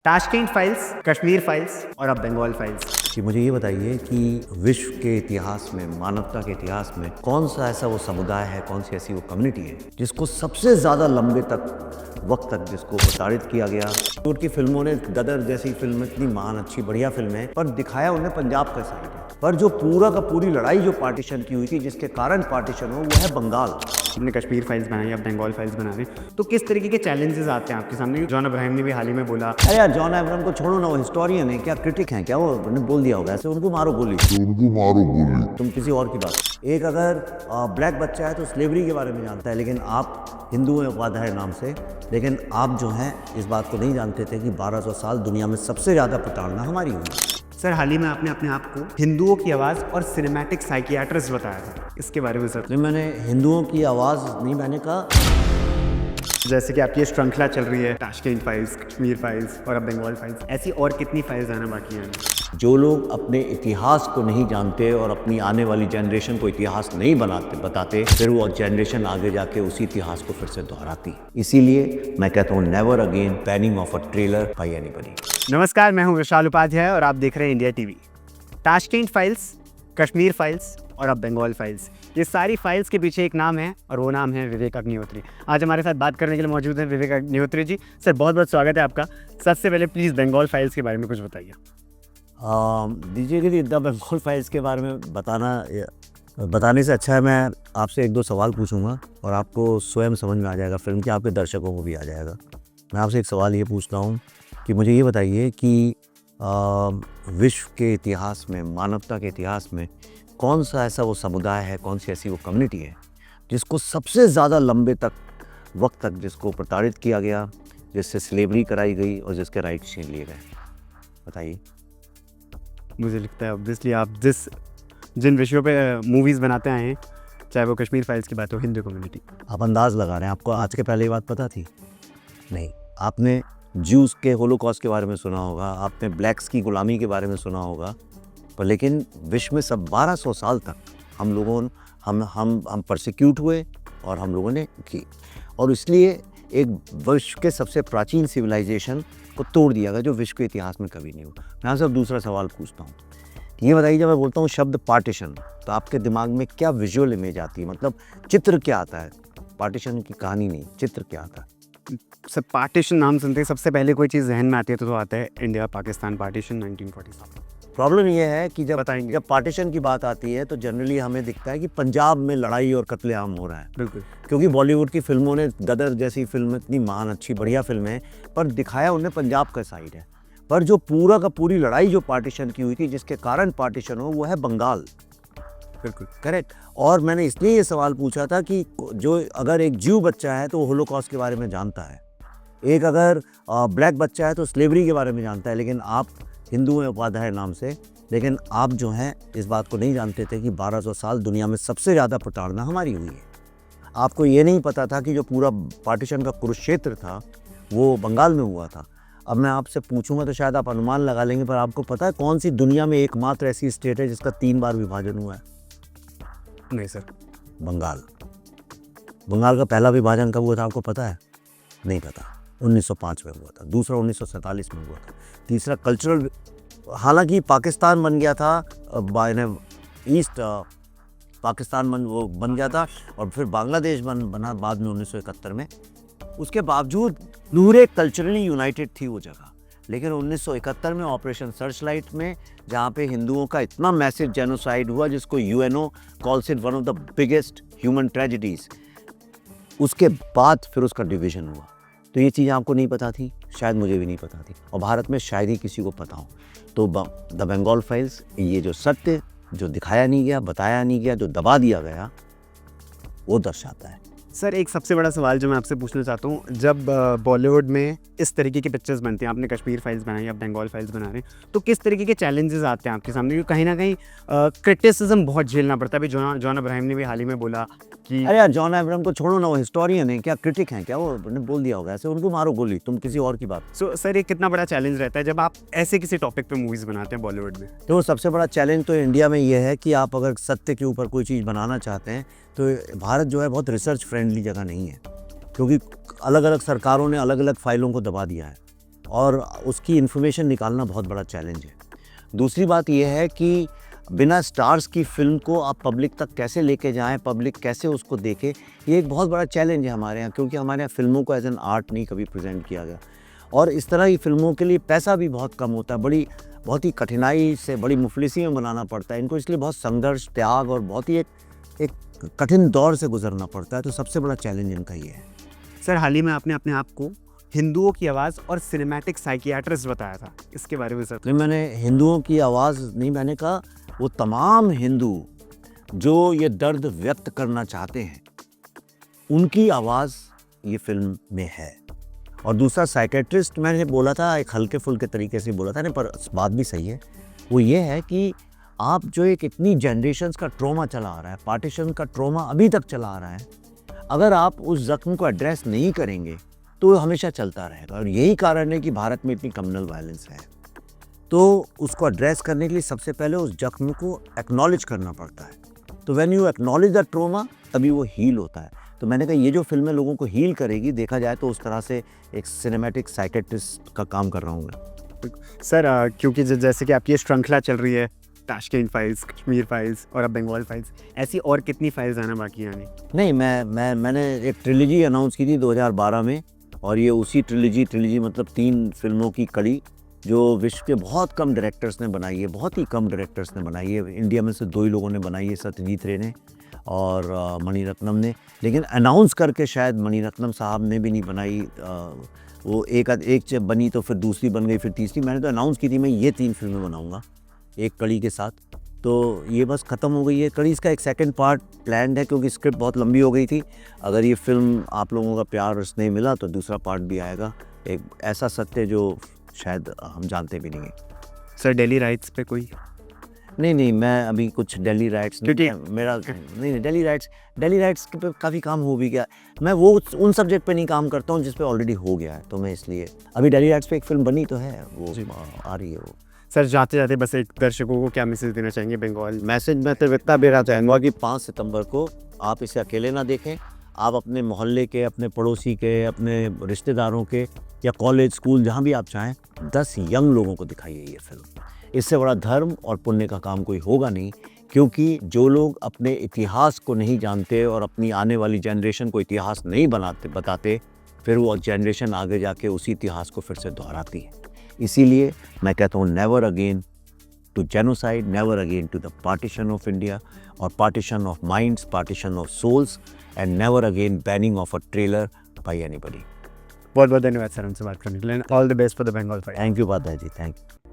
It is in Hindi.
ताशकंद फाइल्स, कश्मीर फाइल्स और अब बंगाल फाइल्स। कि मुझे ये बताइए कि विश्व के इतिहास में, मानवता के इतिहास में कौन सा ऐसा वो समुदाय है, कौन सी ऐसी वो कम्युनिटी है जिसको सबसे ज़्यादा लंबे वक्त तक जिसको प्रताड़ित किया गया। बॉलीवुड की फिल्मों ने, गदर जैसी फिल्म इतनी महान, अच्छी, बढ़िया फिल्म है, पर दिखाया उन्हें पंजाब का साइड है। पर जो पूरा का पूरी लड़ाई जो पार्टीशन की हुई थी, जिसके कारण पार्टीशन हो, वो है बंगाल। हमने कश्मीर फाइल्स बनाई, अब बंगाल फाइल्स बना रहे हैं, तो किस तरीके के चैलेंजेस आते हैं आपके सामने? जॉन अब्राहम ने भी हाल ही में बोला। अरे यार, जॉन अब्राहम को छोड़ो ना, वो हिस्टोरियन है क्या, क्रिटिक हैं क्या? वो उन्होंने बोल दिया होगा ऐसे, उनको मारो गोली, तुम किसी और की बात। एक अगर ब्लैक बच्चा है तो स्लेवरी के बारे में जानता है, लेकिन आप हिंदू हैं उपाध्याय नाम से, लेकिन आप जो हैं इस बात को नहीं जानते थे कि 1200 साल दुनिया में सबसे ज़्यादा प्रताड़ना हमारी हुई। सर, हाल ही में आपने अपने आप को हिंदुओं की आवाज़ और सिनेमैटिक साइकियाट्रिस्ट बताया था, इसके बारे में सर? नहीं, मैंने हिंदुओं की आवाज़ नहीं, मैंने कहा जैसे कि आपकी ये श्रृंखला चल रही है, ताशकंद फाइल्स, कश्मीर फाइल्स और अब बंगाल फाइल्स, ऐसी और कितनी फाइल्स आना बाकी हैं? जो लोग अपने इतिहास को नहीं जानते और अपनी आने वाली जनरेशन को इतिहास नहीं बताते, फिर वो जनरेशन आगे जाके उसी इतिहास को फिर से दोहराती। इसीलिए मैं कहता हूँ, never again panning of a trailer by anybody. नमस्कार, मैं हूँ विशाल उपाध्याय और आप देख रहे हैं India TV. Tashkent files, Kashmir files और अब बंगाल फाइल्स, ये सारी फाइल्स के पीछे एक नाम है और वो नाम है विवेक अग्निहोत्री। आज हमारे साथ बात करने के लिए मौजूद हैं विवेक अग्निहोत्री जी। सर, बहुत बहुत स्वागत है आपका। सबसे पहले प्लीज़ बंगाल फाइल्स के बारे में कुछ बताइए। दीजिए कि द बंगाल फाइल्स के बारे में बताने से अच्छा है मैं आपसे एक दो सवाल पूछूंगा और आपको स्वयं समझ में आ जाएगा फिल्म की, आपके दर्शकों को भी आ जाएगा। मैं आपसे एक सवाल ये पूछता हूँ कि मुझे ये बताइए कि विश्व के इतिहास में, मानवता के इतिहास में कौन सा ऐसा वो समुदाय है, कौन सी ऐसी वो कम्युनिटी है जिसको सबसे ज़्यादा लंबे वक्त तक जिसको प्रताड़ित किया गया, जिससे स्लेवरी कराई गई और जिसके राइट छीन लिए गए? बताइए। मुझे लगता है ऑब्वियसली आप जिन विषयों पे मूवीज़ बनाते आए हैं, चाहे वो कश्मीर फाइल्स की बात हो, हिंदू कम्युनिटी। आप अंदाज़ लगा रहे हैं, आपको आज के पहले ये बात पता थी? नहीं। आपने ज्यूज़ के होलोकॉस्ट के बारे में सुना होगा, आपने ब्लैक्स की गुलामी के बारे में सुना होगा, पर लेकिन विश्व में सब 1200 साल तक हम परसिक्यूट हुए और हम लोगों ने की, और इसलिए एक विश्व के सबसे प्राचीन सिविलाइजेशन को तोड़ दिया गया जो विश्व के इतिहास में कभी नहीं हुआ। मैं आपसे अब दूसरा सवाल पूछता हूँ, ये बताइए, जब मैं बोलता हूँ शब्द पार्टीशन, तो आपके दिमाग में क्या विजुअल इमेज आती है? मतलब चित्र क्या आता है? पार्टीशन की कहानी नहीं, चित्र क्या आता है? सब पार्टीशन नाम सुनते ही सबसे पहले कोई चीज़ जहन में आती है तो आता है इंडिया पाकिस्तान पार्टीशन 1947। प्रॉब्लम ये है कि जब बताएंगे। जब पार्टीशन की बात आती है तो जनरली हमें दिखता है कि पंजाब में लड़ाई और कत्लेआम हो रहा है। बिल्कुल। क्योंकि बॉलीवुड की फिल्मों ने, गदर जैसी फिल्म इतनी महान, अच्छी, बढ़िया फिल्म है, पर दिखाया उन्हें पंजाब का साइड है। पर जो पूरा का पूरी लड़ाई जो पार्टीशन की हुई थी, जिसके कारण पार्टीशन हो, वो है बंगाल। बिल्कुल करेक्ट। और मैंने इसलिए ये सवाल पूछा था कि जो अगर एक ज्यू बच्चा है तो वो होलोकॉस्ट के बारे में जानता है, एक अगर ब्लैक बच्चा है तो स्लेवरी के बारे में जानता है, लेकिन आप हिंदू हैं उपाध्याय नाम से, लेकिन आप जो हैं इस बात को नहीं जानते थे कि 1200 साल दुनिया में सबसे ज़्यादा प्रताड़ना हमारी हुई है। आपको ये नहीं पता था कि जो पूरा पार्टीशन का कुरुक्षेत्र था वो बंगाल में हुआ था। अब मैं आपसे पूछूंगा तो शायद आप अनुमान लगा लेंगे, पर आपको पता है कौन सी दुनिया में एकमात्र ऐसी स्टेट है जिसका 3 बार विभाजन हुआ है? नहीं सर। बंगाल। बंगाल का पहला विभाजन कब हुआ था, आपको पता है? नहीं पता। 1905 में हुआ था, दूसरा 1947 में हुआ था, तीसरा कल्चरल, हालांकि पाकिस्तान बन गया था, ईस्ट पाकिस्तान बन गया था, और फिर बांग्लादेश बना बाद में 1971 में। उसके बावजूद पूरे कल्चरली यूनाइटेड थी वो जगह। लेकिन 1971 में ऑपरेशन सर्चलाइट में, जहाँ पे हिंदुओं का इतना मैसिव जेनोसाइड हुआ जिसको UNO calls it one of the biggest human tragedies, उसके बाद फिर उसका डिवीज़न हुआ। तो ये चीज़ आपको नहीं पता थी, शायद मुझे भी नहीं पता थी, और भारत में शायद ही किसी को पता हो। तो द बंगाल फाइल्स, ये जो सत्य जो दिखाया नहीं गया, बताया नहीं गया, जो दबा दिया गया, वो दर्शाता है। सर, एक सबसे बड़ा सवाल जो मैं आपसे पूछना चाहता हूँ, जब बॉलीवुड में इस तरीके की पिक्चर्स बनती हैं, आपने कश्मीर फाइल्स बनाई, अब बंगाल फाइल्स बना रहे हैं, तो किस तरीके के चैलेंजेस आते हैं आपके सामने? क्योंकि कहीं ना कहीं क्रिटिसिज्म बहुत झेलना पड़ता है। अभी जॉन अब्राहम ने भी हाल ही में बोला कि अरे यार, जॉन अब्राहम को छोड़ो ना, वो हिस्टोरियन है क्या, क्रिटिक हैं क्या? वो उन्होंने बोल दिया होगा ऐसे, उनको मारो गोली, तुम किसी और की बात। सर, ये कितना बड़ा चैलेंज रहता है जब आप ऐसे किसी टॉपिक पे मूवीज़ बनाते हैं बॉलीवुड में? तो सबसे बड़ा चैलेंज तो इंडिया में ये है कि आप अगर सत्य के ऊपर कोई चीज़ बनाना चाहते हैं तो भारत जो है बहुत रिसर्च फ्रेंडली जगह नहीं है, क्योंकि अलग अलग सरकारों ने अलग अलग फाइलों को दबा दिया है। और उसकी इन्फॉर्मेशन निकालना बहुत बड़ा चैलेंज है। दूसरी बात यह है कि बिना स्टार्स की फ़िल्म को आप पब्लिक तक कैसे लेके जाएं, पब्लिक कैसे उसको देखे, ये एक बहुत बड़ा चैलेंज है हमारे यहाँ, क्योंकि हमारे यहाँ फ़िल्मों को एज एन आर्ट नहीं कभी प्रेजेंट किया गया। और इस तरह की फ़िल्मों के लिए पैसा भी बहुत कम होता है, बहुत ही कठिनाई से, बड़ी मुफलिसी में बनाना पड़ता है इनको, इसलिए बहुत संघर्ष, त्याग और बहुत ही एक कठिन दौर से गुजरना पड़ता है। तो सबसे बड़ा चैलेंज इनका ये है। सर, हाल ही में आपने अपने आप को हिंदुओं की आवाज़ और सिनेमैटिक साइकियाट्रिस्ट बताया था, इसके बारे में सर? नहीं, मैंने हिंदुओं की आवाज़ नहीं, मैंने कहा वो तमाम हिंदू जो ये दर्द व्यक्त करना चाहते हैं, उनकी आवाज़ ये फिल्म में है। और दूसरा साइकेट्रिस्ट मैंने बोला था, एक हल्के फुल्के तरीके से बोला था, नहीं पर बात भी सही है। वो ये है कि आप जो एक इतनी जनरेशन्स का ट्रॉमा चला आ रहा है, पार्टीशन का ट्रॉमा अभी तक चला आ रहा है, अगर आप उस ज़ख्म को एड्रेस नहीं करेंगे तो वो हमेशा चलता रहेगा। और यही कारण है कि भारत में इतनी कम्युनल वायलेंस है। तो उसको एड्रेस करने के लिए सबसे पहले उस जख्म को एक्नॉलेज करना पड़ता है। तो when you acknowledge the trauma, तभी वो हील होता है। तो मैंने कहा ये जो फिल्में लोगों को हील करेगी, देखा जाए तो उस तरह से एक सिनेमैटिक साइकेट्रिस्ट का काम कर रहा हूँ मैं। सर, क्योंकि जैसे कि आपकी ये श्रृंखला चल रही है, ताशकंद फाइल्स, कश्मीर फाइल्स और अब बंगाल फाइल्स, ऐसी और कितनी फाइल्स आना बाकी हैं? नहीं, मैंने एक ट्रिलॉजी अनाउंस की थी 2012 में, और ये उसी ट्रिलॉजी मतलब 3 फिल्मों की कड़ी जो विश्व के बहुत कम डायरेक्टर्स ने बनाई है, बहुत ही कम डायरेक्टर्स ने बनाई है। इंडिया में से 2 ही लोगों ने बनाई है, सत्यजीत रे ने और मणिरत्नम ने। लेकिन अनाउंस करके शायद मणिरत्नम साहब ने भी नहीं बनाई। वो एक बनी तो फिर दूसरी बन गई, फिर तीसरी। मैंने तो अनाउंस की थी मैं ये 3 फिल्में बनाऊँगा एक कड़ी के साथ। तो ये बस ख़त्म हो गई है कड़ी। इसका एक सेकंड पार्ट प्लान्ड है, क्योंकि स्क्रिप्ट बहुत लंबी हो गई थी। अगर ये फिल्म आप लोगों का प्यार और स्नेह मिला तो दूसरा पार्ट भी आएगा, एक ऐसा सत्य जो शायद हम जानते भी नहीं हैं। सर, दिल्ली राइट्स पे कोई? नहीं, मैं अभी कुछ दिल्ली राइट्स, क्योंकि मेरा नहीं, दिल्ली राइट्स पे काफ़ी काम हो भी गया। मैं वो उन सब्जेक्ट पे नहीं काम करता हूँ जिस पे ऑलरेडी हो गया है, तो मैं इसलिए अभी दिल्ली राइट्स पे एक फिल्म बनी तो है, वो आ रही है वो। सर, जाते जाते बस एक दर्शकों को क्या मैसेज देना चाहेंगे बंगाल? मैसेज मैं तो इतना देना चाहूँगा कि 5 सितंबर को आप इसे अकेले ना देखें। आप अपने मोहल्ले के, अपने पड़ोसी के, अपने रिश्तेदारों के, या कॉलेज, स्कूल, जहाँ भी आप चाहें, 10 यंग लोगों को दिखाइए ये फिल्म। इससे बड़ा धर्म और पुण्य का काम कोई होगा नहीं, क्योंकि जो लोग अपने इतिहास को नहीं जानते और अपनी आने वाली जनरेशन को इतिहास नहीं बताते, फिर वो जनरेशन आगे जाके उसी इतिहास को फिर से दोहराती है। इसीलिए मैं कहता हूँ never again to genocide, never again to the partition of India, और partition of minds, partition of souls, and never again banning of a trailer by anybody. बहुत बहुत धन्यवाद सर हमसे बात करने के लिए। All the best for the Bengal fight. Thank you पादा जी, थैंक यू।